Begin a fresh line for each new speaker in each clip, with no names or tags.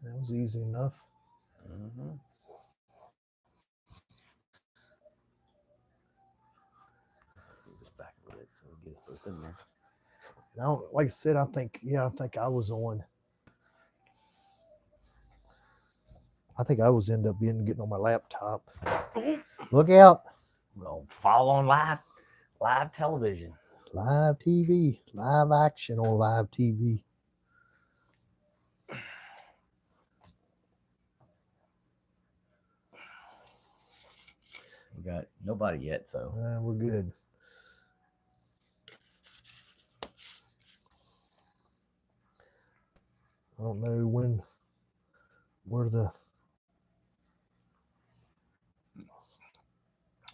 That was easy enough.
Mm-hmm. Move this back a bit so we get us both in there.
And I don't, like I said, I think I was on. I think I was end up getting on my laptop. Look out!
We'll fall on live television.
Live TV, live action on live TV.
We got nobody yet, so
We're good. I don't know where the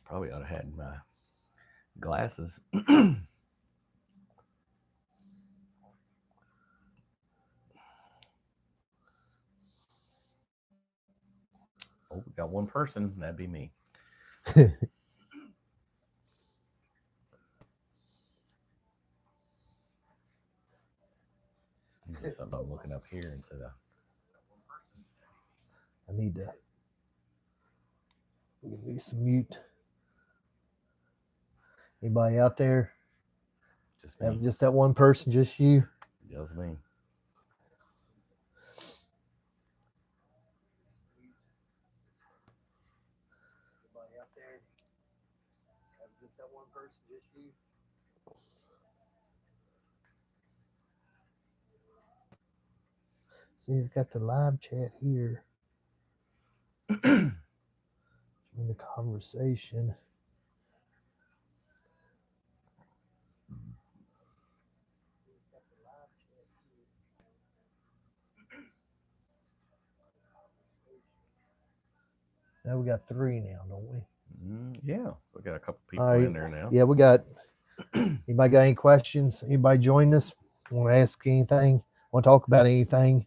probably ought to have my glasses. Oh, we got one person. That'd be me. Something I'm looking up here instead of.
I need to give me some mute. Anybody out there?
Just me.
Just that one person, just you.
Just me.
Anybody out there? Just that one person, just you. See, it's got the live chat here. In the conversation. Now we got 3 now, don't we?
Yeah, we got a couple people in there now.
Yeah, we got. Anybody got any questions? Anybody join us? Want to ask anything? Want to talk about anything?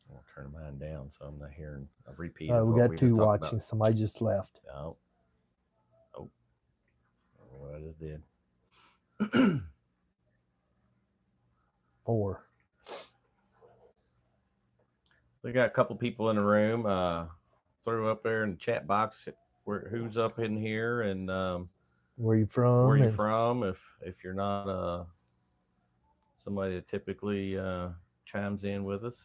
I'll turn mine down so I'm not hearing a repeat.
We got 2 watching. About. Somebody just left.
Oh, what I just did.
4.
We got a couple people in the room. Throw up there in the chat box who's up in here and
where you from.
Where you from? If you're not somebody that typically chimes in with us.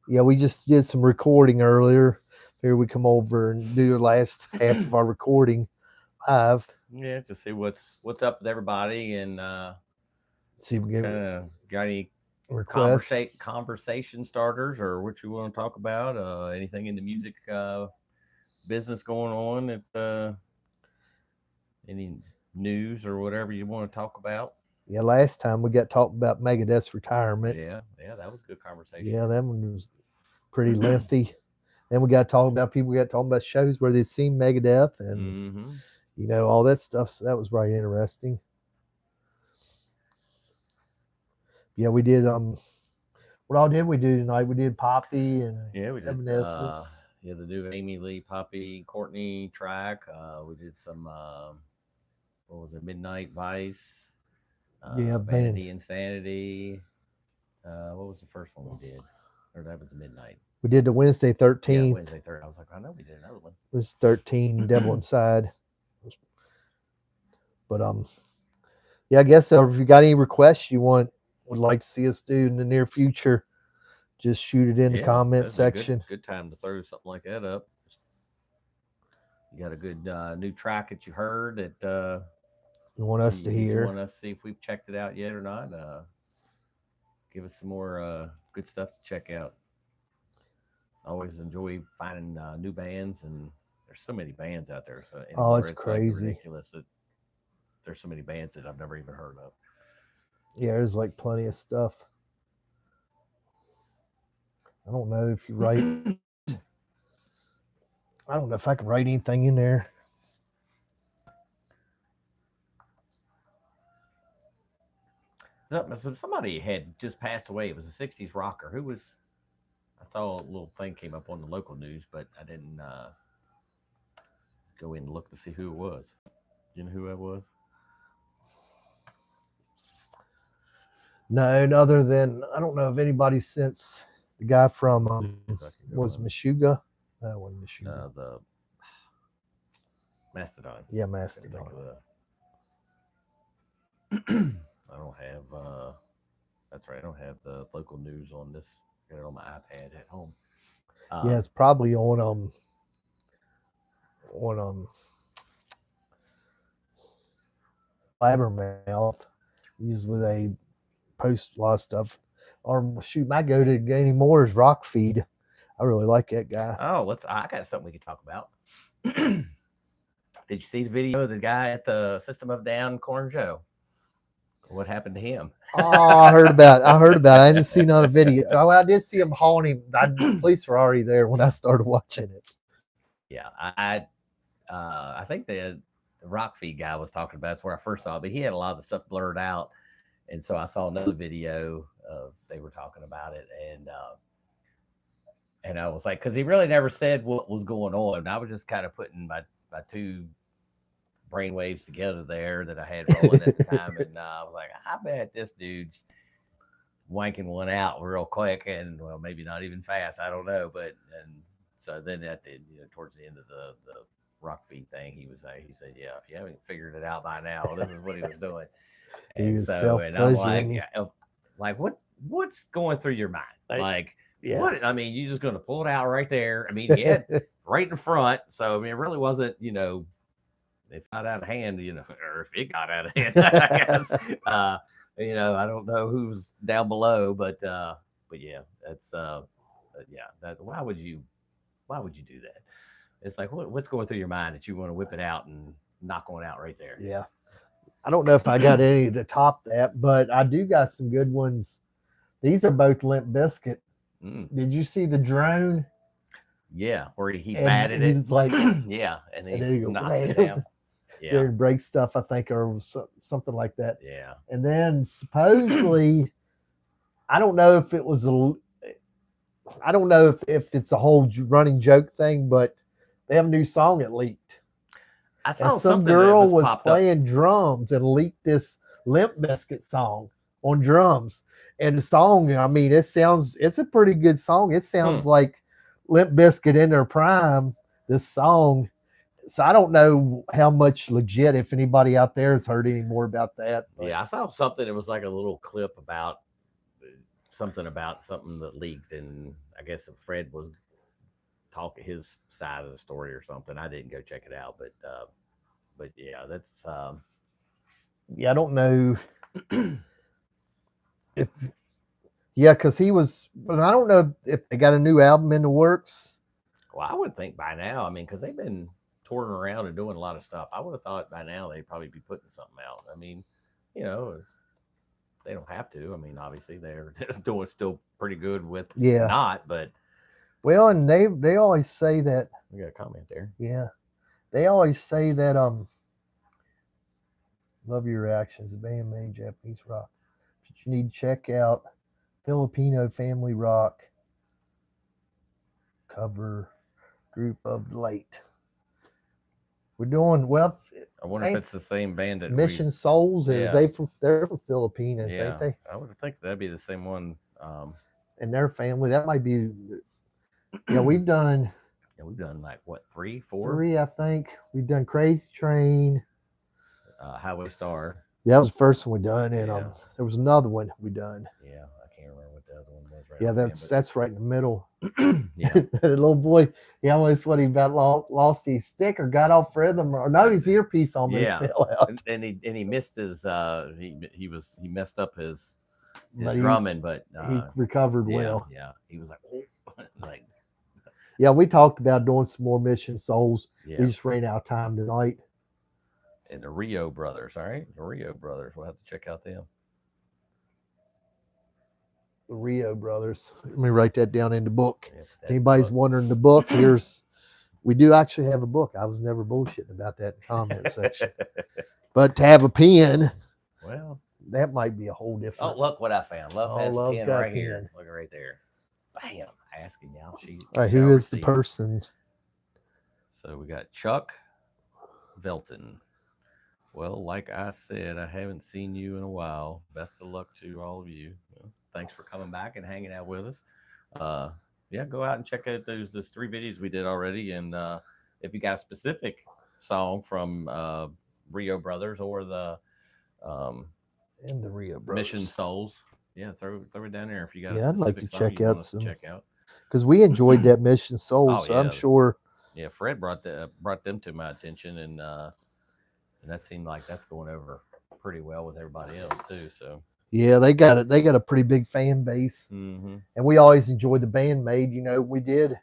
Yeah, we just did some recording earlier. Here we come over and do the last half of our recording live.
Yeah, to see what's up with everybody and
see if we
kind of got any conversation starters or what you want to talk about. Anything in the music business going on at any news or whatever you want to talk about.
Yeah, last time we got talking about Megadeth's retirement.
Yeah, that was a good conversation.
Yeah, that one was pretty lengthy. Then we got talking about people. We got talking about shows where they've seen Megadeth and all that stuff. So that was very interesting. Yeah, we did. What all did we do tonight? We did Poppy and
we did
Evanescence.
The new Amy Lee, Poppy, Courtney track. We did some. What was it? Midnight Vice. Vanity Insanity. What was the first one we did? Or that was Midnight.
We did the Wednesday 13th.
Yeah, Wednesday 13th. I was like, I know we did another one.
It was 13, Devil Inside. But yeah, I guess if you got any requests you would like to see us do in the near future, just shoot it in the comment section.
Good time to throw something like that up. You got a good new track that you heard that
you want us to hear.
You want us to see if we've checked it out yet or not. Give us some more good stuff to check out. I always enjoy finding new bands, and there's so many bands out there. So
it's crazy.
Like ridiculous that there's so many bands that I've never even heard of.
Yeah, there's like plenty of stuff. I don't know if you write. I don't know if I can write anything in there.
Somebody had just passed away. It was a 60s rocker. Who was... I saw a little thing came up on the local news, but I didn't go in and look to see who it was. You know who that was?
No, other than I don't know if anybody since the guy from was Meshuggah. That wasn't Meshuggah.
The Mastodon.
Yeah, Mastodon.
I don't have. That's right. I don't have the local news on this. I got it on my iPad at home.
Yeah, it's probably on Blabbermouth. Usually they post a lot of stuff. Or shoot, I go to Danny Moore's Rock Feed. I really like that guy.
Oh, I got something we could talk about. Did you see the video of the guy at the System of a Down Corn Joe? What happened to him?
Oh, I heard about it. I didn't see another video. Oh, I did see him hauling him. The police were already there when I started watching it.
Yeah, I think the Rock Feed guy was talking about. That's where I first saw it, but he had a lot of the stuff blurred out, and so I saw another video of they were talking about it, and I was like, because he really never said what was going on. I was just kind of putting my two brainwaves together there that I had rolling at the time, and I was like, I bet this dude's wanking one out real quick, and well, maybe not even fast. I don't know, but and so then at the towards the end of the Rock Feed thing, he said, yeah, if you haven't figured it out by now, this is what he was doing. And so, and I'm like, what's going through your mind? Like, yeah. What? I mean, you're just going to pull it out right there. I mean, he had right in front. So, I mean, it really wasn't, if not out of hand, or if it got out of hand, I guess, I don't know who's down below, but yeah, that's, why would you do that? It's like, what's going through your mind that you want to whip it out and knock one out right there?
Yeah. I don't know if I got any to top that, but I do got some good ones. These are both Limp Bizkit. Did you see the drone?
Yeah, where he batted it.
He's like,
yeah, and then he knocks it down.
Yeah, break stuff, I think, or something like that.
Yeah.
And then supposedly, I don't know if it was I don't know if it's a whole running joke thing, but they have a new song that leaked.
I saw
some girl was playing drums and leaked this Limp Bizkit song on drums. And the song, I mean, it's a pretty good song. It sounds like Limp Bizkit in their prime, this song. So I don't know how much legit, if anybody out there has heard any more about that.
But. Yeah, I saw something. It was like a little clip about something that leaked. And I guess Fred was talking his side of the story or something. I didn't go check it out, but yeah, that's
yeah, I don't know if because he was, but I don't know if they got a new album in the works.
Well, I would think by now. I mean, because they've been touring around and doing a lot of stuff. I would have thought by now they'd probably be putting something out. I mean, they don't have to. I mean, obviously they're doing still pretty good with not, but.
Well, and they always say that.
We got a comment there.
Yeah. They always say that love your reactions. The band made Japanese rock. But you need to check out Filipino family rock cover group of late. We're doing well.
I wonder if it's the same band that
Mission Souls. They're from Filipinas, ain't they?
I would think that'd be the same one.
And their family, that might be. Yeah, we've done.
Yeah, we've done like what, 3, 4?
3, I think. We've done Crazy Train.
Highway Star.
Yeah, that was the first one we done, and there was another one we done.
Yeah, I can't remember what the other one was.
Right. Yeah, that's right in the middle.
Yeah,
the little boy, he almost he about lost his stick or got off rhythm, or no, his earpiece almost fell out.
And he missed his he messed up his drumming, but
he recovered well.
Yeah, he was like, like.
Yeah, we talked about doing some more Mission Souls.
Yeah.
We just ran out of time tonight.
And the Rio Brothers, all right? The Rio Brothers. We'll have to check out them.
The Rio Brothers. Let me write that down in the book. Yeah, if anybody's wondering the book, we do actually have a book. I was never bullshitting about that in the comment section. But to have a pen,
well,
that might be a whole different.
Oh, look what I found. Love has a pen right here. Look right there. Bam. Asking y'all.
All right, who is the person?
So we got Chuck Velton. Well, like I said, I haven't seen you in a while. Best of luck to all of you. Thanks for coming back and hanging out with us. Uh, yeah, go out and check out those 3 videos we did already. And if you got a specific song from Rio Brothers or the um,
And the Rio Brothers.
Mission Souls, yeah, throw it down there if you got
Yeah,
a
I'd like
specific
to
song
check
you want
out
us to
some
check out.
because we enjoyed that Mission Souls.
Oh
So I'm
yeah,
sure.
yeah. Fred brought them to my attention, and that seemed like that's going over pretty well with everybody else too. So
Yeah, they got it. They got a pretty big fan base,
mm-hmm.
and we always enjoyed the Bandmade. You know, we did.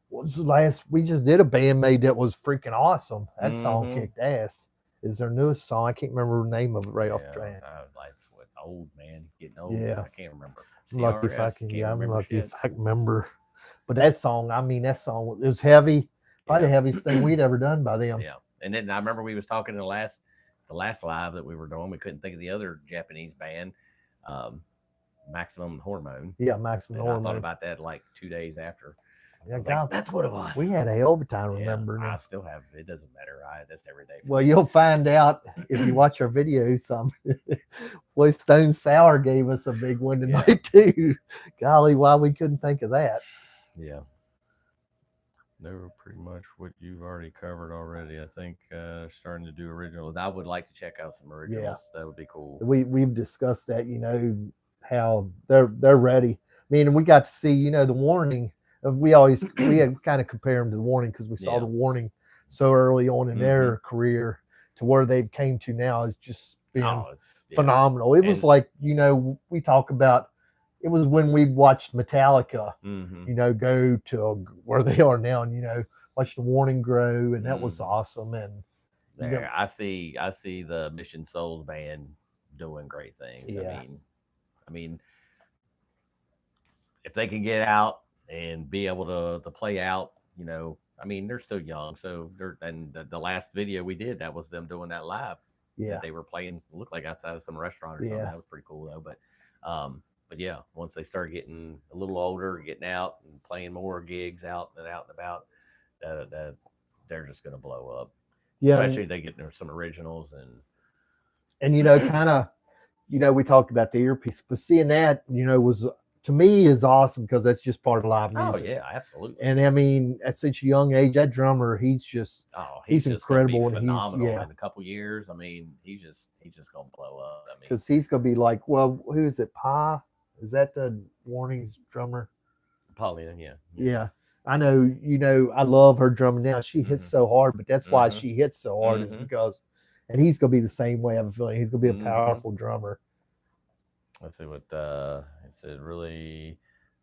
What was the last? We just did a Bandmade that was freaking awesome. That song kicked ass. Is their newest song? I can't remember the name of it right off the track.
Like what old man getting old.
Yeah,
I can't remember.
I'm lucky if I can. Yeah, I'm lucky if I can remember. But that song, I mean, that song it was heavy. Probably the heaviest thing we'd ever done by them.
Yeah, and then I remember we was talking in the last live that we were doing. We couldn't think of the other Japanese band, Maximum Hormone.
Yeah, Maximum Hormone.
I thought about that like 2 days after.
Yeah, God,
like, that's what it was.
We had a hell of a time remembering.
I still have. It doesn't matter. That's every day.
Well, you'll find out if you watch our video. Boy, Stone Sour gave us a big one tonight too. Golly, why we couldn't think of that?
Yeah. They were pretty much what you've already covered already. I think starting to do originals. I would like to check out some originals. Yeah. That would be cool.
We've discussed that. You know how they're ready. I mean, we got to see the Warning. We had kind of compare them to the Warning because we saw the Warning so early on in their career to where they came to now has just been phenomenal. It was like we talk about. It was when we watched Metallica, go to where they are now, and watch the Warning grow, and that was awesome. And
I see the Mission Souls band doing great things.
Yeah.
I mean, if they can get out and be able to play out, I mean, they're still young. So the last video we did, that was them doing that live.
Yeah.
That they were playing, looked like outside of some restaurant or something. That was pretty cool though. But yeah, once they start getting a little older, getting out and playing more gigs out and about, they're just going to blow up.
Yeah.
Especially if they get some originals
and kind of, we talked about the earpiece, but seeing that, was to me is awesome because that's just part of live music.
Oh yeah, absolutely.
And I mean, at such a young age, that drummer, he's incredible. And
phenomenal in a couple years. I mean, he's just gonna blow up. I mean,
because he's gonna be like, well, who is it? Pa? Is that the Warning's drummer?
Paulina, yeah.
Yeah. I know, I love her drumming now. She hits so hard, but that's why she hits so hard is because, and he's gonna be the same way. I have a feeling he's gonna be a powerful drummer.
Let's see what it said. Really,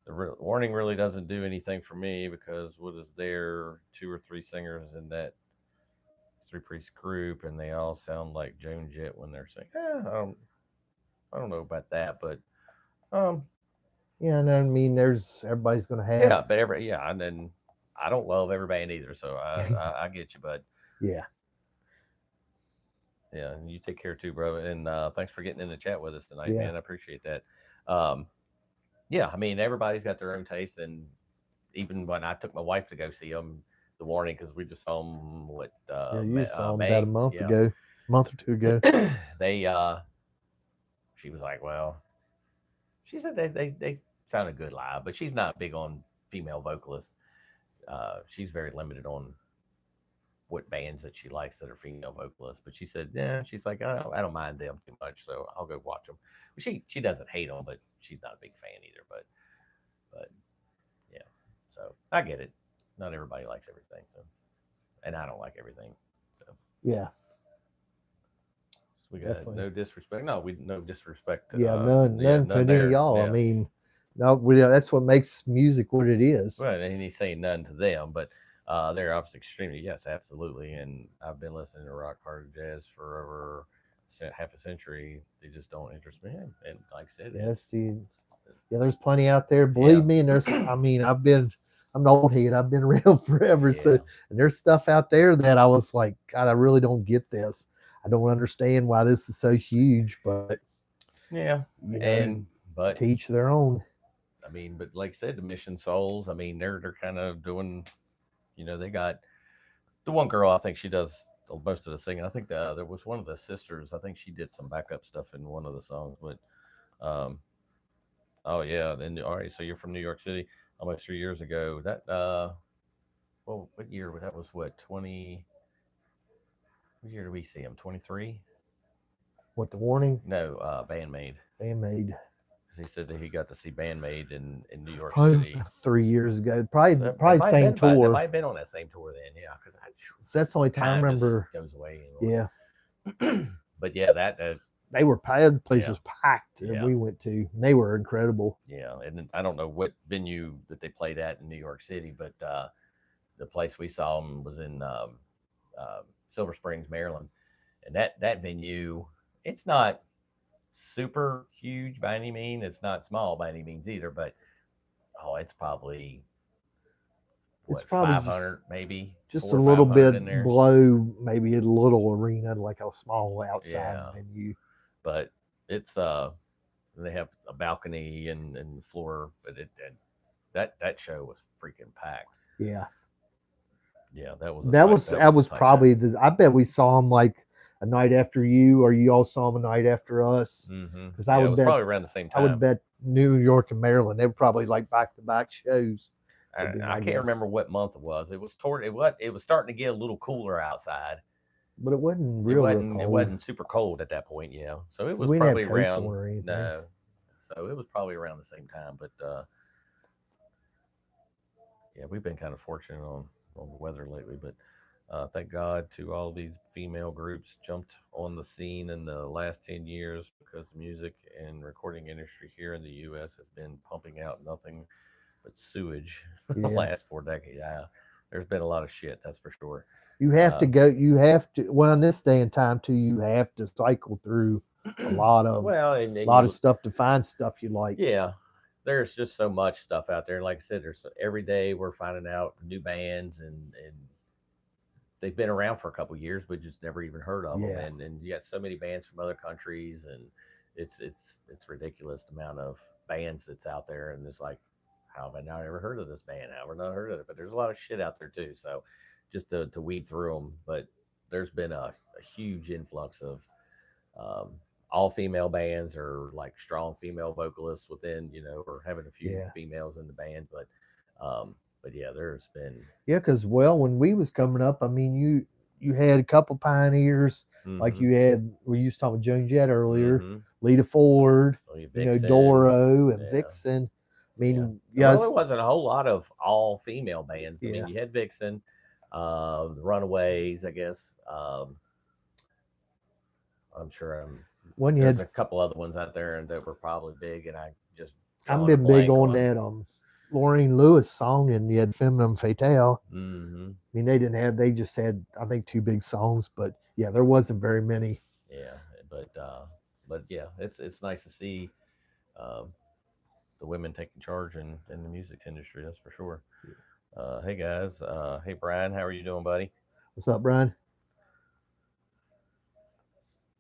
Warning really doesn't do anything for me because what is there 2 or 3 singers in that 3-piece group, and they all sound like Joan Jett when they're singing. I don't know about that, but
yeah, and I mean, everybody's gonna have
and then I don't love every band either, so I get you, bud.
Yeah.
Yeah, and you take care too, bro. And thanks for getting in the chat with us tonight, man. I appreciate that. Yeah, I mean, everybody's got their own taste, and even when I took my wife to go see them, the Warning, because we just saw them
you saw them about a month or 2 ago.
She was like, well, she said they sounded good live, but she's not big on female vocalists. She's very limited on what bands that she likes that are female vocalists, but she said, she's like, I don't mind them too much, so I'll go watch them. She doesn't hate them, but she's not a big fan either. But yeah, so I get it. Not everybody likes everything, so, and I don't like everything, so
yeah.
So we got no disrespect. No disrespect.
None for any of y'all. Yeah. I mean, no, that's what makes music what it is.
Right, and he's saying none to them, but. They're obviously extremely, yes, absolutely. And I've been listening to rock, hard jazz for over half a century. They just don't interest me. And like I said,
there's plenty out there. Believe me. And I'm an old head. I've been around forever. Yeah. So, and there's stuff out there that I was like, God, I really don't get this. I don't understand why this is so huge, but
but
to each their own.
I mean, but like I said, the Mission Souls, I mean, they're kind of doing, they got the one girl, I think she does most of the singing. I think there was one of the sisters. I think she did some backup stuff in one of the songs. But oh yeah, then all right. So you're from New York City, almost 3 years ago. Well, what year? That was what 20. What year did we see him? 23.
What, the Warning?
No, Bandmade.
Bandmade.
He said that he got to see Bandmade in New York
Probably
City
3 years ago. Probably
It might
same
have been,
tour.
It might have been on that same tour then, yeah. Because
that's the only time I remember.
Goes away.
Yeah.
But yeah, that
they were the place
yeah.
was packed that we went to. And they were incredible.
Yeah, and I don't know what venue that they played at in New York City, but the place we saw them was in Silver Springs, Maryland, and that venue, it's not super huge by any means. It's not small by any means either, but it's probably
it's probably
500 maybe,
just a little bit below maybe a little arena, like a small outside venue.
But it's they have a balcony and floor, but that show was freaking packed.
Yeah.
Yeah, that
was probably I bet we saw him like a night after you, or you all saw him a night after us.
Because I would bet probably around the same time.
I would bet New York and Maryland, they were probably like back-to-back shows.
I can't remember what month it was. It was starting to get a little cooler outside,
but it wasn't
It wasn't super cold at that point. Yeah, so it was probably around. No, so it was probably around the same time. But yeah, we've been kind of fortunate on the weather lately. But thank God to all these female groups jumped on the scene in the last 10 years, because the music and recording industry here in the U.S. has been pumping out nothing but sewage the last 4 decades. There's been a lot of shit, that's for sure.
You have well, in this day and time too, you have to cycle through a lot of of stuff to find stuff you like.
Yeah, there's just so much stuff out there. Like I said, every day we're finding out new bands, and they've been around for a couple of years, but just never even heard of them. And you got so many bands from other countries, and it's ridiculous the amount of bands that's out there. And it's like, how have I not ever heard of this band? How have I not heard of it? But there's a lot of shit out there too. So just to weed through them. But there's been a huge influx of all female bands, or like strong female vocalists within, or having a few females in the band. But yeah, there's been
because when we was coming up, I mean, you had a couple pioneers, like you had, we used to talk about Joan Jett earlier, Lita Ford, Doro and Vixen. I mean,
well, there wasn't a whole lot of all female bands. I mean, you had Vixen, the Runaways, I guess. I'm sure there's a couple other ones out there that were probably big, and
I've been big on that Lorraine Lewis song, and you had Feminine Fatale. I mean, they just had, I think, 2 big songs, but yeah, there wasn't very many.
Yeah, but yeah, it's nice to see the women taking charge in the music industry, that's for sure. Hey guys, hey Brian, how are you doing, buddy?
What's up, Brian?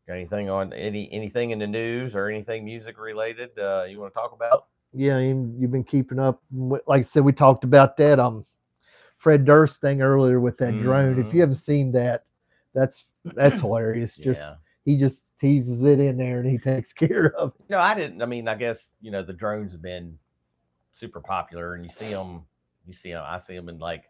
Got anything in the news or anything music related you want to talk about?
Yeah, you've been keeping up. Like I said, we talked about that Fred Durst thing earlier with that drone. If you haven't seen that, that's hilarious. He just teases it in there and he takes care of it.
No, I didn't. I mean, I guess the drones have been super popular, and I see them in like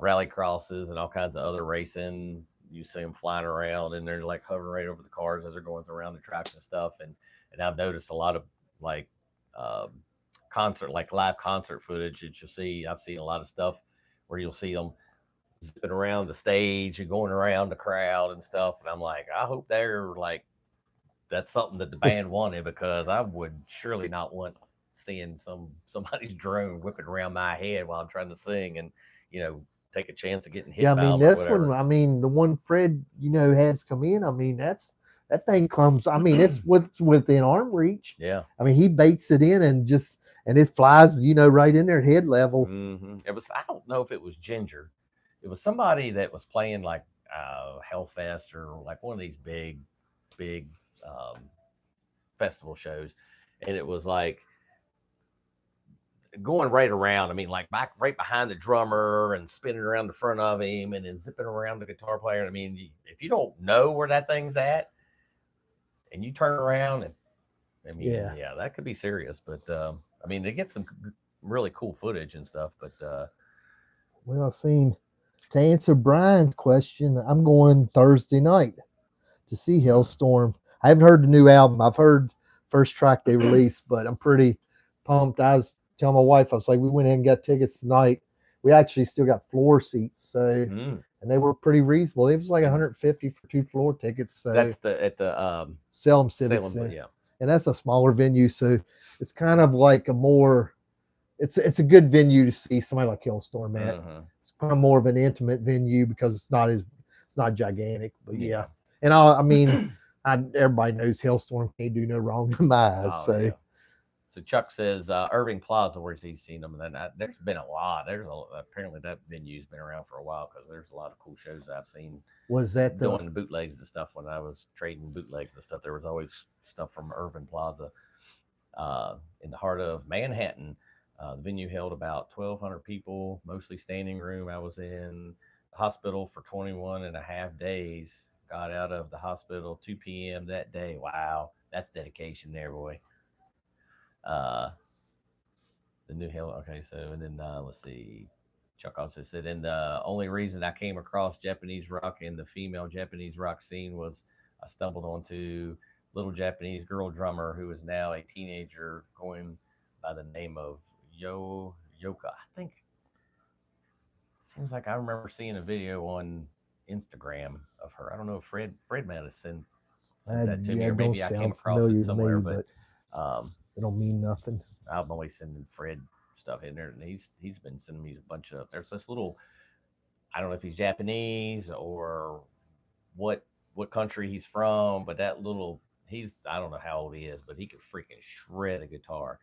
rally crosses and all kinds of other racing. You see them flying around, and they're like hovering right over the cars as they're going around the tracks and stuff. And I've noticed a lot of like live concert footage that you'll see. I've seen a lot of stuff where you'll see them zipping around the stage and going around the crowd and stuff. And I'm like, I hope that's something that the band wanted, because I would surely not want seeing somebody's drone whipping around my head while I'm trying to sing and take a chance of getting hit.
Yeah, I mean, that's when, I mean, the one Fred, has come in. I mean, that thing comes, I mean, it's within arm reach.
Yeah.
I mean, he baits it in and it flies, right in there at head level.
I don't know if it was Ginger. It was somebody that was playing like Hellfest or like one of these big festival shows. And it was like going right around. I mean, like back right behind the drummer and spinning around the front of him and then zipping around the guitar player. I mean, if you don't know where that thing's at and you turn around and I mean, yeah, that could be serious. But I mean, they get some really cool footage and stuff. But
well, I've seen to answer Brian's question, I'm going Thursday night to see Halestorm. I haven't heard the new album. I've heard first track they released, but I'm pretty pumped. I was telling my wife, I was like, we went in and got tickets tonight. We actually still got floor seats, so and they were pretty reasonable. It was like 150 for 2 floor tickets. So
that's at the
Salem Civic Center, yeah, and that's a smaller venue, so it's kind of like a more. It's a good venue to see somebody like Halestorm at. It's kind of more of an intimate venue because it's not gigantic, but yeah. And I mean, everybody knows Halestorm can't do no wrong in my eyes. So
Chuck says Irving Plaza, where's he seen them? And then there's been a lot. Apparently that venue's been around for a while because there's a lot of cool shows I've seen.
Was that
doing the bootlegs and stuff when I was trading bootlegs and stuff? There was always stuff from Irving Plaza in the heart of Manhattan. The venue held about 1,200 people, mostly standing room. I was in the hospital for 21 and a half days. Got out of the hospital 2 p.m. that day. Wow, that's dedication there, boy. The new Halo. Okay, so and then let's see. Chuck also said, and the only reason I came across Japanese rock and the female Japanese rock scene was I stumbled onto little Japanese girl drummer who is now a teenager going by the name of Yoka. I think seems like I remember seeing a video on Instagram of her. I don't know if Fred might have sent that to me, or maybe I came across it somewhere, but
it don't mean nothing.
I'm always sending Fred stuff in there, and he's been sending me a bunch of. There's this little, I don't know if he's Japanese or what country he's from, but that little I don't know how old he is, but he could freaking shred a guitar.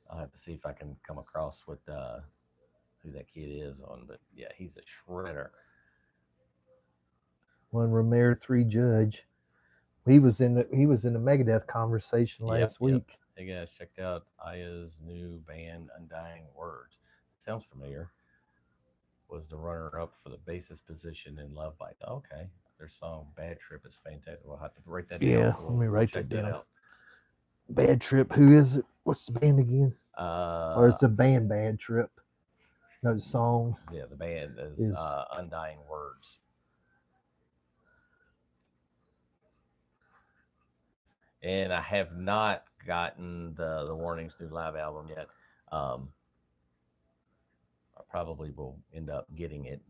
I'll have to see if I can come across what who that kid is on, but yeah, he's a shredder.
One Romero 3 Judge. He was in the Megadeth conversation last week.
Hey guys, checked out Aya's new band Undying Words. Sounds familiar. Was the runner-up for the bassist position in Love Bites. Okay, their song "Bad Trip" is fantastic. We'll have to write that down.
Yeah, let me write that down. Bad Trip. Who is it? What's the band again? Or it's the band Bad Trip. No, the song.
Yeah, the band is Undying Words. And I have not gotten the Warning's new live album yet. I probably will end up getting it.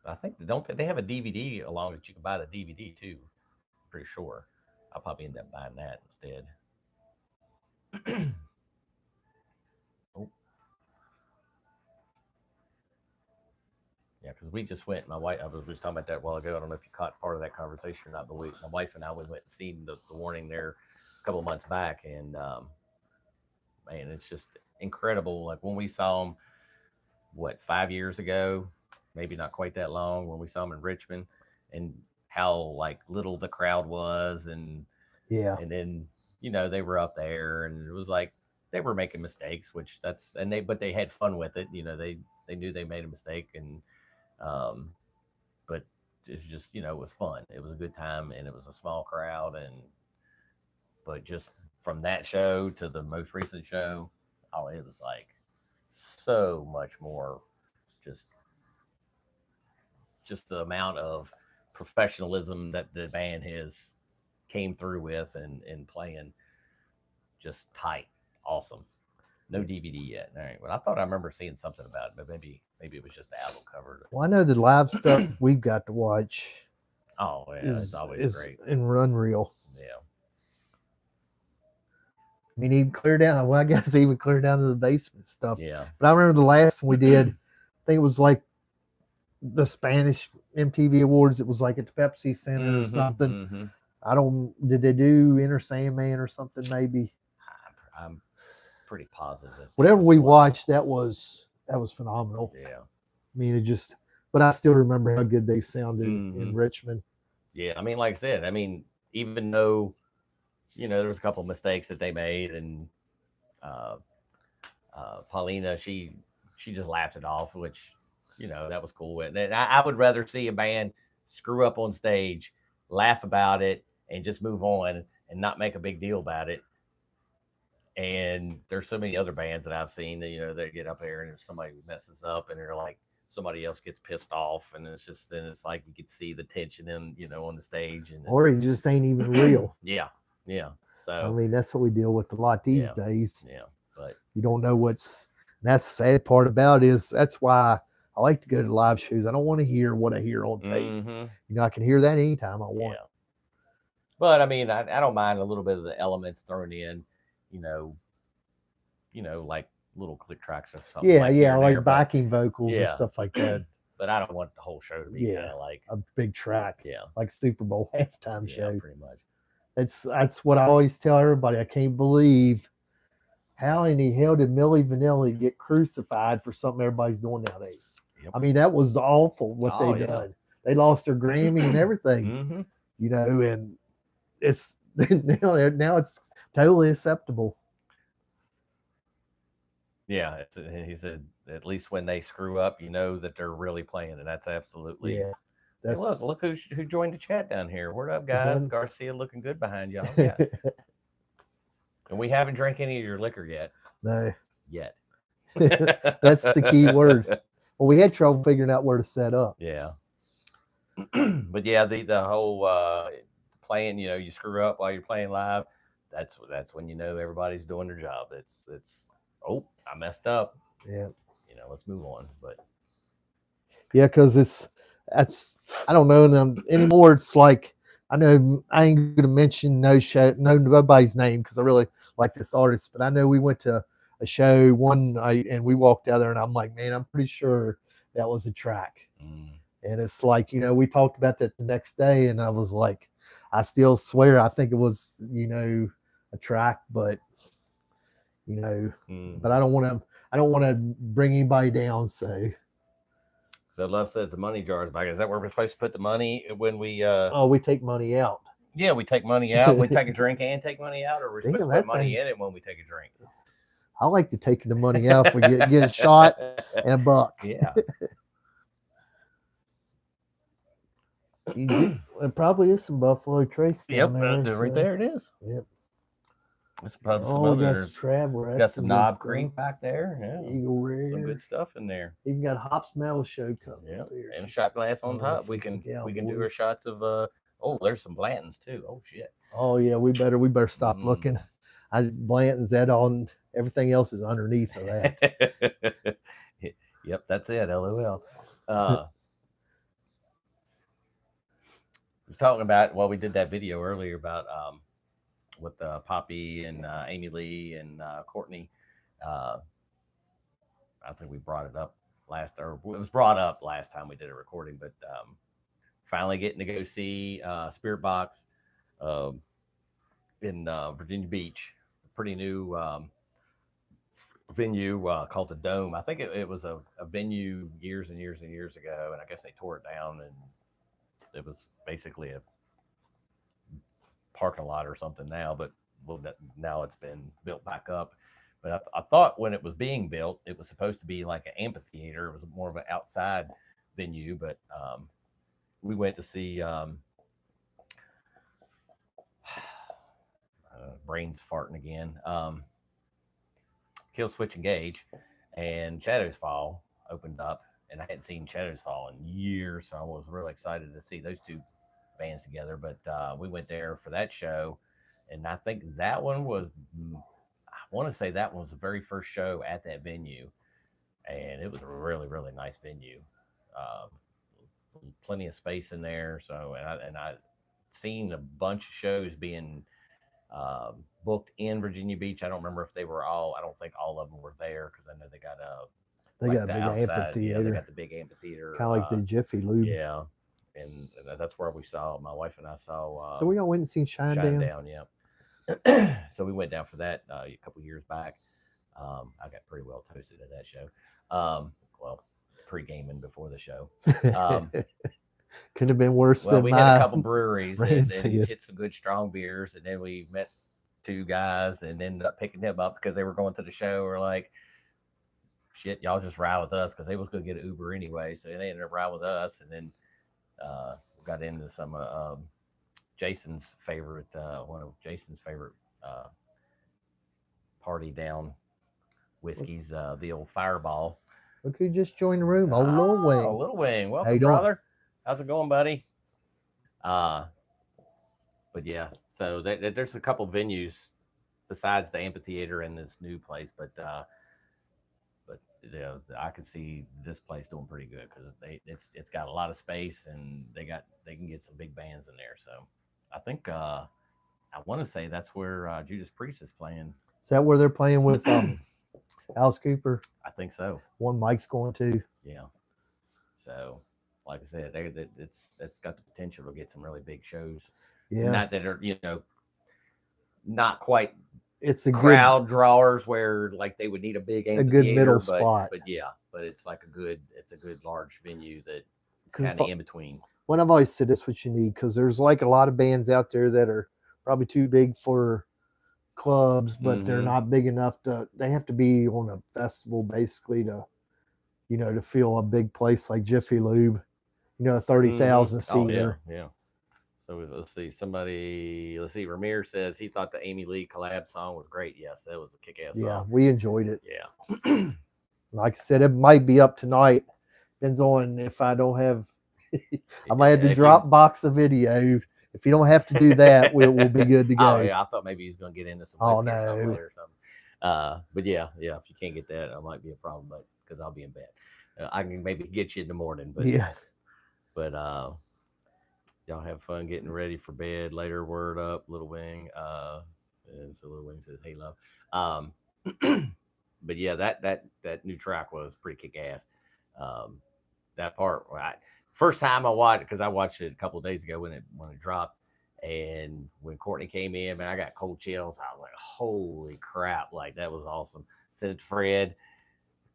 I think they have a DVD along that you can buy the DVD too. I'm pretty sure. I'll probably end up buying that instead. Oh. Yeah, because we just went. My wife, I was talking about that a while ago. I don't know if you caught part of that conversation or not, but my wife and I went and seen the Warning there a couple of months back, and man, it's just incredible. Like when we saw them, 5 years ago, maybe not quite that long, when we saw them in Richmond, and how like little the crowd was, and and then they were up there, and it was like they were making mistakes, but they had fun with it. They knew they made a mistake, and but it's just it was fun. It was a good time, and it was a small crowd, but just from that show to the most recent show, it was like so much more. Just the amount of professionalism that the band has came through with and playing just tight, awesome. No DVD yet. All right. Well, I thought I remember seeing something about it, but maybe it was just the album cover.
Well, I know the live stuff we've got to watch.
Oh yeah, it's always great.
And unreal.
Yeah.
I mean, even clear down. Well, I guess even clear down to the basement stuff.
Yeah.
But I remember the last one we did. I think it was like the Spanish MTV Awards. It was like at the Pepsi Center or something. Did they do Enter Sandman or something? Maybe.
I'm pretty positive.
Whatever we watched, that was phenomenal.
Yeah.
I mean, but I still remember how good they sounded in Richmond.
Yeah. I mean, like I said, even though, there was a couple of mistakes that they made, and Paulina, she just laughed it off, which that was cool. And I would rather see a band screw up on stage, laugh about it, and just move on and not make a big deal about it. And there's so many other bands that I've seen that they get up there and if somebody messes up and they're like somebody else gets pissed off and then it's like you could see the tension on the stage
or it just ain't even real.
Yeah. So
I mean that's what we deal with a lot these days.
Yeah, but
you don't know that's the sad part about it is that's why I like to go to live shows. I don't want to hear what I hear on tape.
Mm-hmm.
I can hear that anytime I want.
Yeah. But I mean, I don't mind a little bit of the elements thrown in, like little click tracks or something.
Yeah, like backing vocals and stuff like that.
But I don't want the whole show to be kind of like
a big track.
Yeah,
like Super Bowl halftime show.
Pretty much.
That's what I always tell everybody. I can't believe how in the hell did Milli Vanilli get crucified for something everybody's doing nowadays. Yep. I mean, that was awful what they done. They lost their Grammy and everything. Mm-hmm. And it's now it's totally acceptable.
Yeah, he said at least when they screw up, that they're really playing, and that's absolutely. Yeah. Hey, look who joined the chat down here. Word up, guys. Garcia looking good behind y'all. Yeah. And we haven't drank any of your liquor yet.
No.
Yet.
That's the key word. Well, we had trouble figuring out where to set up.
Yeah. But yeah, the whole playing, you screw up while you're playing live. That's when everybody's doing their job. It's I messed up.
Yeah.
Let's move on. But
yeah, because I don't know anymore. It's like I know I ain't gonna mention nobody's name because I really like this artist, but I know we went to a show one night and we walked out there and I'm like, man, I'm pretty sure that was a track. And it's like, we talked about that the next day and I was like, I still swear I think it was, a track, but but I don't want to bring anybody down. So
Love said the money jar is back. Is that where we're supposed to put the money when we?
We take money out.
Yeah, we take money out. We take a drink and take money out, or we're supposed to put money in it when we take a drink.
I like to take the money out if we get a shot and a buck.
Yeah.
It probably is some Buffalo Trace down there.
Right there it is.
Yep.
It's probably some others.
Got
some Knob Creek back there. Yeah.
Eagle Rare.
Some good stuff in there.
Even got Hops Metal Show coming.
Yeah. And a shot glass on top. We can do our shots of there's some Blantons too. Oh shit.
Oh yeah, we better stop looking. Blanton's that on everything else is underneath of that.
Yep, that's it. LOL. Was talking about we did that video earlier about with Poppy and Amy Lee and Courtney. I think we brought it up it was brought up last time we did a recording, but finally getting to go see Spirit Box in Virginia Beach, a pretty new venue called the Dome. I think it was a venue years and years and years ago, and I guess they tore it down and it was basically a parking lot or something now, but now it's been built back up. But I thought when it was being built, it was supposed to be like an amphitheater. It was more of an outside venue, but we went to see brains farting again. Kill Switch Engage and Shadows Fall opened up, and I hadn't seen Shadows Fall in years, so I was really excited to see those two bands together. But we went there for that show, and I think that one was, I want to say that one was the very first show at that venue, and it was a really, really nice venue. Plenty of space in there. So, and I seen a bunch of shows being booked in Virginia Beach. I don't remember if they were all. I don't think all of them were there because I know they got
a big amphitheater.
Yeah, they got the big amphitheater,
kind of like the Jiffy Lube.
Yeah, and that's where we saw. My wife and I saw.
So we all went and seen Shinedown.
Yeah. So we went down for that a couple years back. I got pretty well toasted at that show. Pre-gaming before the show.
Couldn't have been worse than
we had a couple breweries and
hit
some good strong beers, and then we met two guys and ended up picking him up because they were going to the show. We're like, shit, y'all just ride with us because they was going to get an Uber anyway. So they ended up riding with us, and then got into some Jason's favorite, one of Jason's favorite party down whiskeys, the old Fireball.
Look who just joined the room. Oh, Lil Wing.
Lil Wing. Welcome, brother. How's it going, buddy? But yeah, so there's a couple venues besides the amphitheater and this new place, but you know, I could see this place doing pretty good because it's got a lot of space and they can get some big bands in there. So I think I want to say that's where Judas Priest is playing.
Is that where they're playing with Alice Cooper?
I think so.
One Mike's going to.
Yeah. So, like I said, it's got the potential to get some really big shows.
Yeah.
Not that are, you know, not quite.
It's a
crowd drawers where like they would need a big amphitheater,
a good middle spot.
But yeah, but it's like a good large venue that kind of in between.
When I've always said that's what you need, because there's like a lot of bands out there that are probably too big for clubs, but they're not big enough they have to be on a festival basically to, you know, to fill a big place like Jiffy Lube, you know, a 30,000 seater.
Yeah. So let's see. Ramirez says he thought the Amy Lee collab song was great. Yes, that was a kick-ass song.
Yeah, we enjoyed it.
Yeah.
Like I said, it might be up tonight. Depends on if I don't have, I might have to drop box the video. If you don't have to do that, we'll be good to go.
Oh, yeah, I thought maybe he's going to get into some whiskey or something later or something. But yeah, if you can't get that, it might be a problem, but because I'll be in bed. I can maybe get you in the morning, but
yeah.
But y'all have fun getting ready for bed. Later, word up, Lil Wing. And so Lil Wing says, "Hey, love." But yeah, that new track was pretty kick ass. That part, right? First time I watched it, because I watched it a couple of days ago when it dropped, and when Courtney came in, man, I got cold chills. I was like, "Holy crap!" Like that was awesome. Sent it to Fred.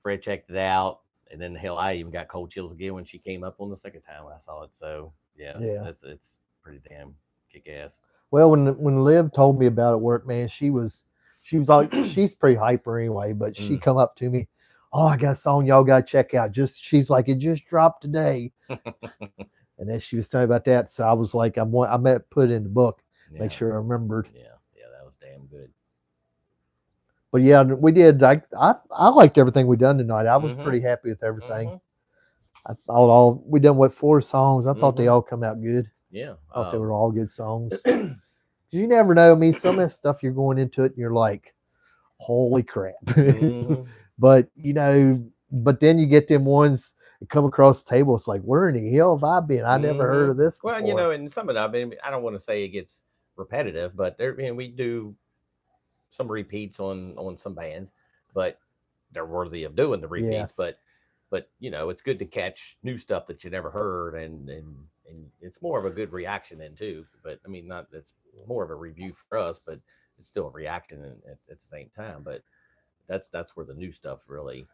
Fred checked it out, and then hell, I even got cold chills again when she came up on the second time when I saw it. So yeah. It's pretty damn kick ass.
Well, when Liv told me about it at work, man, she was like, she's pretty hyper anyway, but she come up to me, "Oh, I got a song y'all got to check out." She's like, "It just dropped today." And then she was telling me about that. So I was like, I meant put it in the book, make sure I remembered.
Yeah, that was damn good.
But yeah, we did. I liked everything we done tonight. I was pretty happy with everything. I thought we done 4 songs. I thought they all come out good.
Yeah,
I thought they were all good songs. You never know. I mean, some of that stuff you're going into it and you're like, "Holy crap!" But you know, but then you get them ones that come across the table. It's like, where in the hell have I been? I never heard of this before.
Well, you know, and some of that, I mean, I don't want to say it gets repetitive, but we do some repeats on some bands, but they're worthy of doing the repeats. Yeah. But you know, it's good to catch new stuff that you never heard, and it's more of a good reaction then too. But I mean, it's more of a review for us, but it's still a reaction at the same time. But that's where the new stuff really,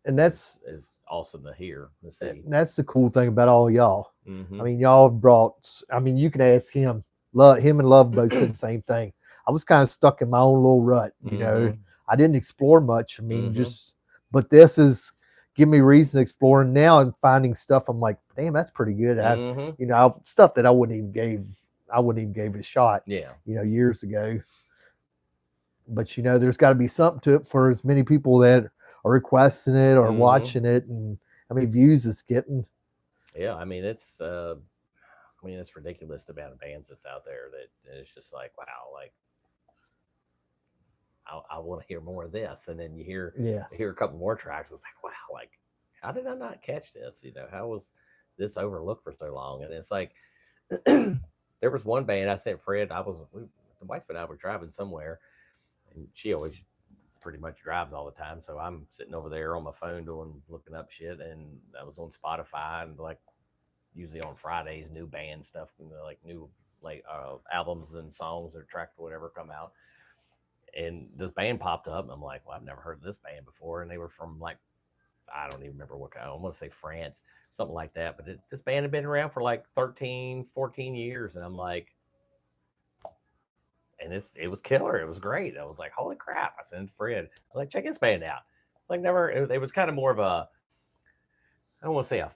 and that's
is awesome to hear, to see.
That's the cool thing about all y'all. I mean, y'all brought. I mean, you can ask him. Him and Love both said the same thing. I was kind of stuck in my own little rut. You know, I didn't explore much. I mean, but this is give me reason to explore now and finding stuff. I'm like, damn, that's pretty good. You know, stuff that I wouldn't even gave it a shot.
Yeah.
You know, years ago. But you know, there's got to be something to it for as many people that are requesting it or watching it, and how many views it's getting.
Yeah, I mean, it's ridiculous the amount of bands that's out there that it's just like, wow, like I want to hear more of this, and then you hear a couple more tracks. It's like, wow, like how did I not catch this? You know, how was this overlooked for so long? And it's like there was one band I sent Fred. The wife and I were driving somewhere, and she always pretty much drives all the time. So I'm sitting over there on my phone looking up shit, and I was on Spotify, and like usually on Fridays, new band stuff, like new albums and songs or tracks or whatever come out. And this band popped up, and I'm like, well, I've never heard of this band before. And they were from like, I don't even remember what kind. I want to say France, something like that. But this band had been around for like 13, 14 years. And I'm like, and it was killer. It was great. I was like, holy crap! I sent it to Fred. I was like, check his band out. It's like never. It was kind of more of a, I don't want to say a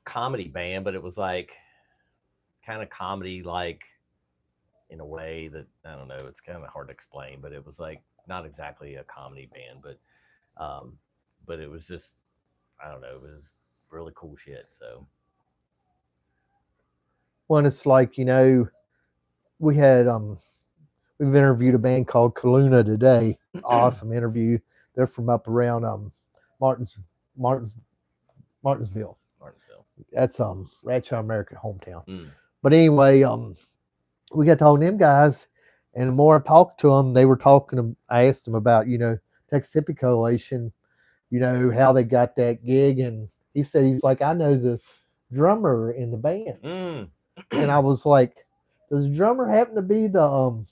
comedy band, but it was like kind of comedy like in a way that I don't know. It's kind of hard to explain, but it was like not exactly a comedy band, but it was just I don't know. It was really cool shit. So.
Well, it's like we had we've interviewed a band called Kaluna today. Awesome interview. They're from up around Martinsville.
Martinsville.
That's Ratchet American hometown. But anyway, we got talking to them guys, and the more I talked to them, they were talking. I asked them about Texas Hippie Coalition, how they got that gig, and he's like, I know the drummer in the band. And I was like, does the drummer happen to be the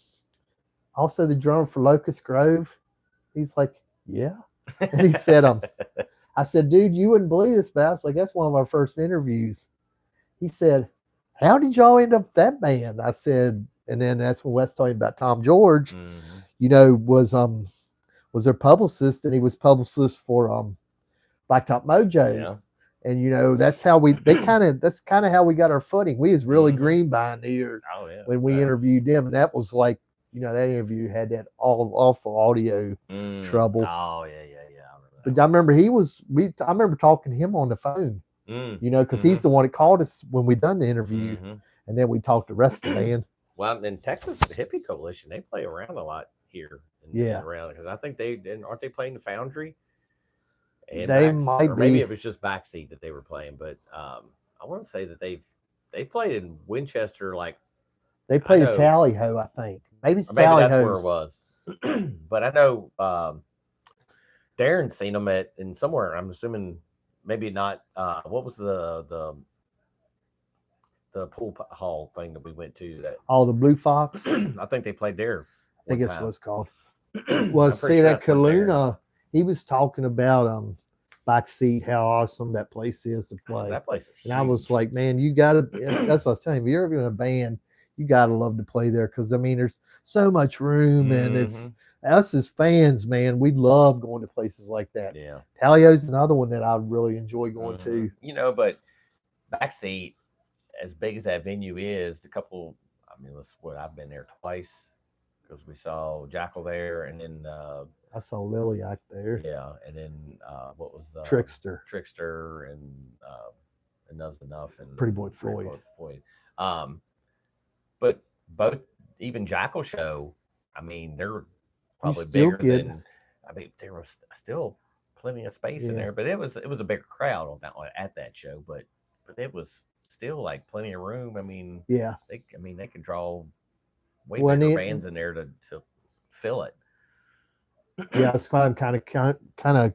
also the drummer for Locust Grove? He's like, yeah. And he said, I said, dude, you wouldn't believe this, but I was like, that's one of our first interviews. He said, how did y'all end up with that band? I said, and then that's when Wes told me about Tom George, was their publicist, and he was publicist for Blacktop Mojo.
Yeah.
And that's how that's kind of how we got our footing. We was really green behind the ears when we interviewed them, and that was like, that interview had that awful audio trouble.
Oh yeah.
But I remember I remember talking to him on the phone, because he's the one that called us when we done the interview, and then we talked the rest of the band.
Well, in Texas, the Hippie Coalition, they play around a lot here. Around because I think aren't they playing the Foundry? And
they might be.
Maybe it was just Backseat that they were playing, but I want to say that they played in Winchester. Like
they played a Tally Ho, I think. Maybe
that's where it was. But I know Darren's seen them in somewhere. I'm assuming maybe not. What was the pool hall thing that we went to?
The Blue Fox.
I think they played there.
I think that's what it's called. Well, see that Kaluna. He was talking about Backseat, how awesome that place is to play.
That place is huge.
And I was like, man, you gotta. That's what I was telling you. If you're ever in a band, you gotta love to play there because there's so much room, and it's us as fans, man. We love going to places like that.
Yeah,
Tally-Ho's another one that I really enjoy going to.
But Backseat, as big as that venue is, I've been there twice because we saw Jackal there, and then
I saw Liliac there.
Yeah, and then what was the
Trickster,
and Enough's Enough, and
Pretty Boy Floyd.
But both, even Jackal show, they're probably bigger than. There was still plenty of space in there, but it was a bigger crowd on that one at that show, but it was still like plenty of room. They could draw way bigger bands in there to fill it.
Yeah, that's why I'm kind of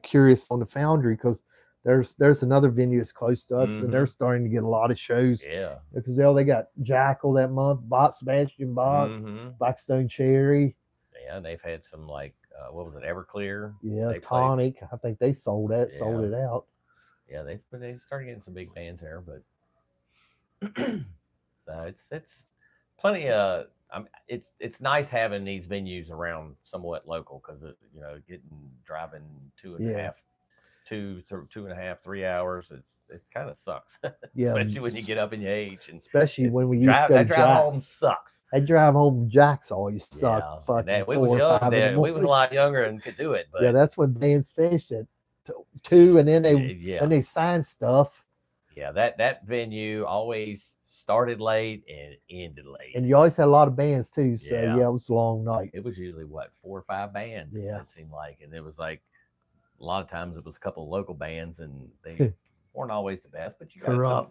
curious on the Foundry because there's another venue that's close to us, and they're starting to get a lot of shows.
Yeah,
because they got Jackal that month, Sebastian Bach, Blackstone Cherry.
Yeah, and they've had some like what was it, Everclear?
Yeah, Tonic. I think they sold it out.
Yeah, they started getting some big bands there, but so it's plenty of. It's nice having these venues around somewhat local because driving 2.5, 3 hours. It kind of sucks.
Yeah,
especially when you get up in your age, and
especially when we used to go.
That drive home sucks.
That drive home Jacks always sucked.
Yeah, we was young then. We was a lot younger and could do it. But
that's when bands finished at 2, and then they signed stuff.
Yeah, that venue always started late and ended late.
And you always had a lot of bands too, so it was a long night.
It was usually 4 or 5 bands, it seemed like. And it was like a lot of times it was a couple of local bands and they weren't always the best, but you got some.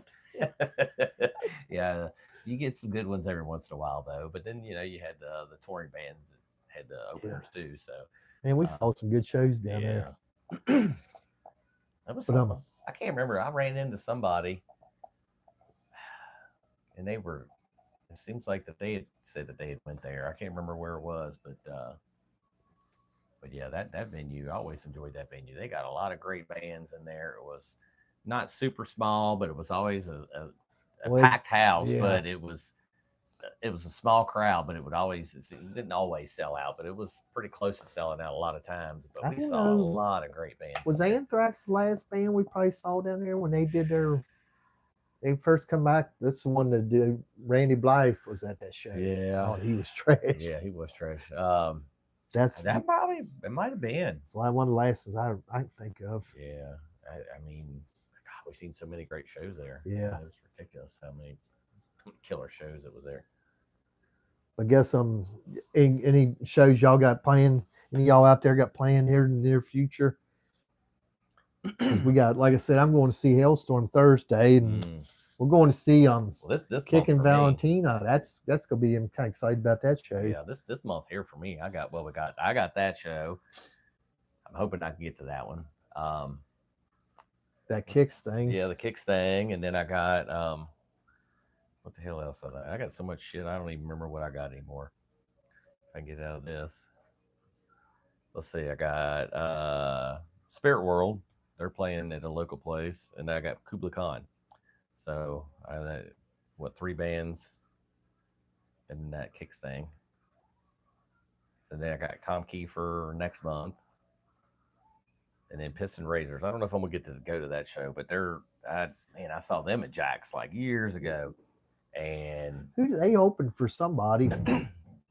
Yeah, you get some good ones every once in a while though. But then you had the touring bands that had the openers too. So
we saw some good shows down there.
That was something. I can't remember. I ran into somebody, and it seems like that they had said that they had went there. I can't remember where it was, but yeah, that venue, I always enjoyed that venue. They got a lot of great bands in there. It was not super small, but it was always a packed house, but it was it was a small crowd, but it didn't always sell out, but it was pretty close to selling out a lot of times. But we saw a lot of great bands.
Was Anthrax the last band we probably saw down there when they did they first come back? That's the one that did. Randy Blythe was at that show.
Yeah.
Oh, he was trash.
Yeah, he was trash.
That
probably, it might have been.
It's like one of the last I can think of.
Yeah. I mean, God, we've seen so many great shows there.
Yeah.
It was ridiculous how many killer shows it was there.
I guess any shows y'all got playing, any of y'all out there got playing here in the near future? We got, like I said, I'm going to see Hailstorm Thursday, and we're going to see
this
Kicking Valentina. That's gonna be. I'm kind of excited about that show.
Yeah, this month here for me, I got that show. I'm hoping I can get to that one.
That Kicks thing.
Yeah, the Kicks thing, and then I got what the hell else? I got so much shit I don't even remember what I got anymore. If I can get out of this. Let's see, I got Spirit World. They're playing at a local place, and I got Kubla Khan. So I had 3 bands in that Kicks thing. And then I got Tom Kiefer next month. And then Piston Razors. I don't know if I'm gonna get to go to that show, but I saw them at Jack's like years ago. And
who they opened for somebody.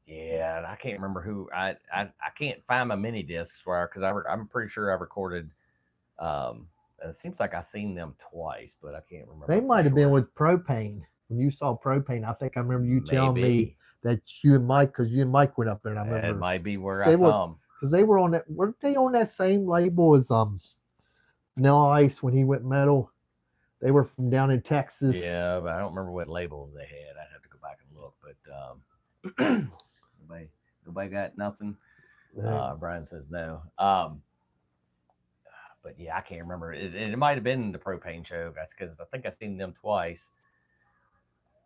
Yeah, and I can't remember who. I can't find my mini discs because I'm pretty sure I recorded. And it seems like I've seen them twice, but I can't remember.
They might have been with Propane. When you saw Propane, I think I remember you telling me that you and Mike went up there. And I remember
it might be where I saw them
because they were on that. Weren't they on that same label as Vanilla Ice when he went metal? They were from down in Texas.
Yeah, but I don't remember what label they had. I'd have to go back and look. But nobody got nothing. Brian says no. But yeah, I can't remember. It might have been the Propane show, guys, because I think I've seen them twice,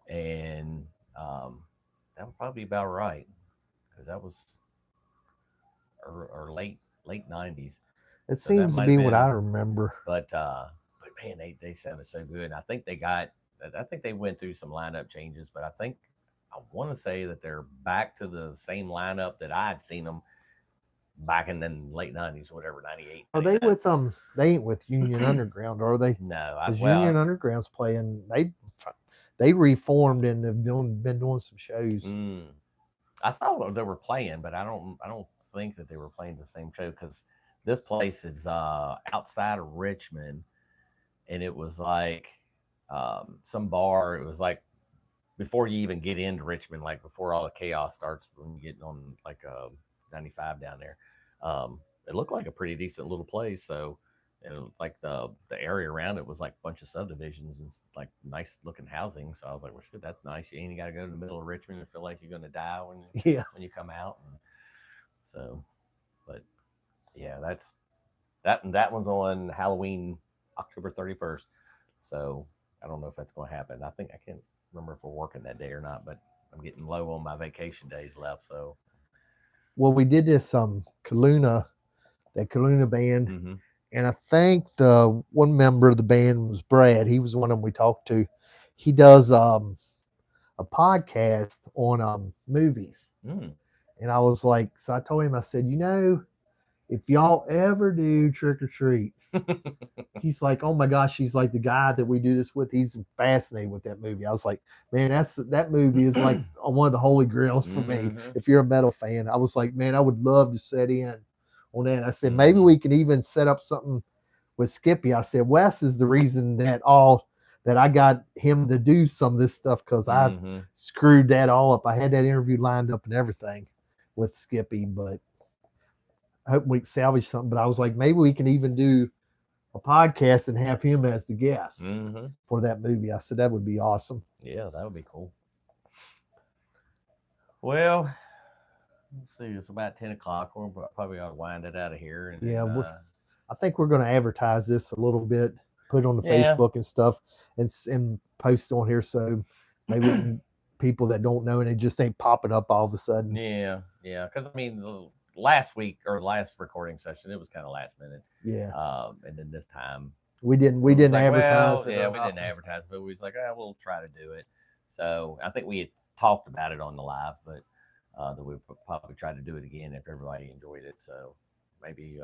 and that would probably be about right, because that was or late 90s.
It seems to be what I remember.
But man, they sounded so good. And I think they went through some lineup changes, but I want to say that they're back to the same lineup that I had seen them back in the late 90s, whatever, 98.
Are they with they ain't with Union Underground, are they?
No,
Union Underground's playing. They reformed and have been doing some shows.
I saw they were playing, but I don't think that they were playing the same show, because this place is outside of Richmond, and it was like some bar. It was like before you even get into Richmond, like before all the chaos starts when you get on like 95 down there. It looked like a pretty decent little place. So, and like the area around it was like a bunch of subdivisions and like nice looking housing. So I was like, well, shit, that's nice. You ain't got to go to the middle of Richmond and feel like you're going to die when you come out. And so, but yeah, that one's on Halloween, October 31st. So I don't know if that's going to happen. I can't remember if we're working that day or not, but I'm getting low on my vacation days left. So,
well, we did this Kaluna band,
mm-hmm.
and I think the one member of the band was Brad. He was one of them we talked to. He does a podcast on movies, and I was like, so I told him, I said, if y'all ever do Trick or Treat, he's like, oh my gosh, he's like the guy that we do this with. He's fascinated with that movie. I was like, man, that movie is like one of the holy grails for me. If you're a metal fan, I was like, man, I would love to set in on that. I said, maybe we can even set up something with Skippy. I said, Wes is the reason that I got him to do some of this stuff, because I've screwed that all up. I had that interview lined up and everything with Skippy, but I hope we can salvage something. But I was like, maybe we can even do a podcast and have him as the guest for that movie. I said that would be awesome.
Yeah, that would be cool. Well, let's see. It's about 10 o'clock. We're probably ought to wind it out of here. And
yeah, I think we're going to advertise this a little bit, put it on the Facebook and stuff, and post on here, so maybe people that don't know and it just ain't popping up all of a sudden.
Yeah, because I mean, last week or last recording session, it was kind of last minute.
Yeah.
And then this time
we didn't advertise.
We didn't advertise, but we was like, we'll try to do it. So I think we had talked about it on the live, but that we probably try to do it again if everybody enjoyed it. So maybe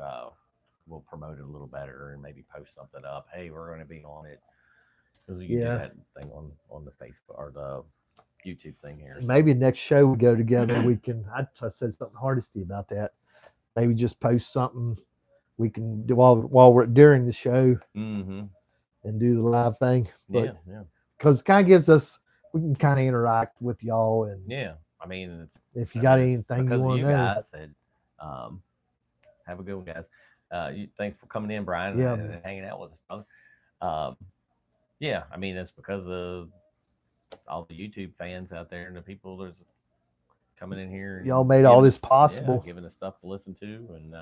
we'll promote it a little better and maybe post something up. Hey, we're going to be on it, because you do that thing on the Facebook or the YouTube thing here. So.
Maybe next show we go together. We can. I said something Hardesty about that. Maybe just post something we can do while we're during the show, and do the live thing. But, because it kind of gives us, we can kind of interact with y'all, and
I mean,
if you got anything
because
you want
you
to know.
guys said, have a good one, guys. Thanks for coming in, Brian, and hanging out with us, brother. Yeah, I mean, it's because of all the YouTube fans out there and the people there's coming in here.
Y'all made all this possible,
giving us stuff to listen to and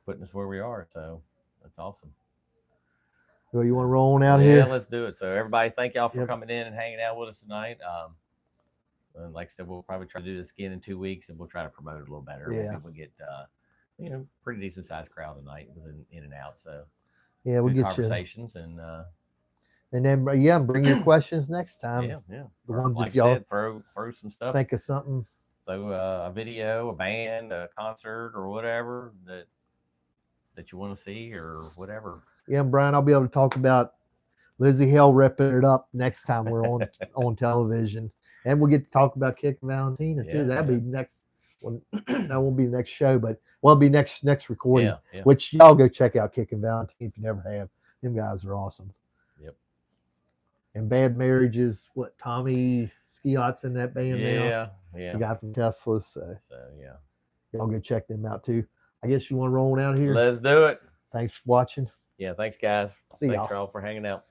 putting us where we are. So that's awesome.
Well, you want to roll on out
here?
here?
Yeah, let's do it. So everybody, thank y'all for coming in and hanging out with us tonight. And like I said, we'll probably try to do this again in 2 weeks, and we'll try to promote it a little better.
Yeah,
maybe we'll get pretty decent sized crowd tonight. It was in and out. So
yeah, we'll get
conversations
and then bring your questions next time.
Yeah.
The ones
like
if y'all
said, throw some stuff.
Think of something.
Throw a video, a band, a concert, or whatever that you want to see or whatever.
Yeah, Brian, I'll be able to talk about Lizzie Hale ripping it up next time we're on television, and we'll get to talk about Kicking Valentina too. That'll be next one. That won't be the next show, but it'll be next recording. Which y'all go check out Kicking Valentina if you never have. Them guys are awesome.
Yep.
And Bad Marriages, what Tommy Skiot's in that band now.
Yeah.
The guy from Tesla. So
yeah.
Y'all go check them out too. I guess you want to roll out here?
Let's do it.
Thanks for watching.
Yeah, thanks guys.
See y'all.
Thanks y'all for hanging out.